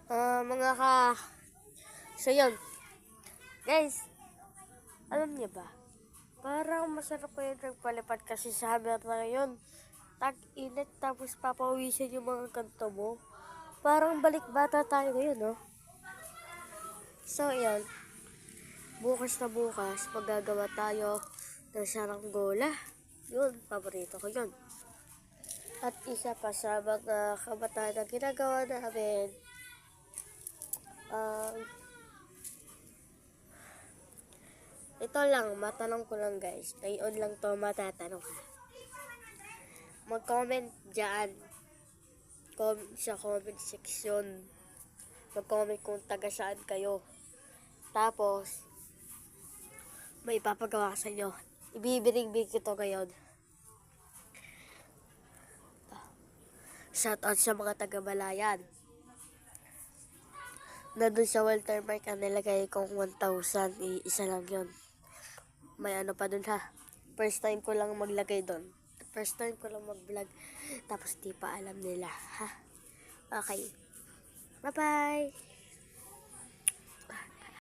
Mga ka... So, yun. Guys, alam niyo ba? Parang masarap ko yung nagpalipad kasi sa hammer na ngayon. Tag-init tapos papawisin yung mga kanto mo. Parang balik bata tayo ngayon, no? So, yun. Bukas na bukas, magagawa tayo ng saranggola. Yun, paborito ko yun. At isa pa sa mga kabataan na ginagawa namin, ito lang, matanong ko lang guys. Ngayon lang to matatanong ha. Mag-comment dyan. Sa comment section. Mag-comment kung taga saan kayo. Tapos, may ipapagawa sa inyo. Ibibirig-big ito ngayon. Shoutout sa mga taga-Balayan. Nandun sa watermark ang nilagay kong 1,000. Isa lang yun. May ano pa dun ha. First time ko lang maglagay dun. First time ko lang mag-vlog. Tapos di pa alam nila ha. Okay. Bye-bye.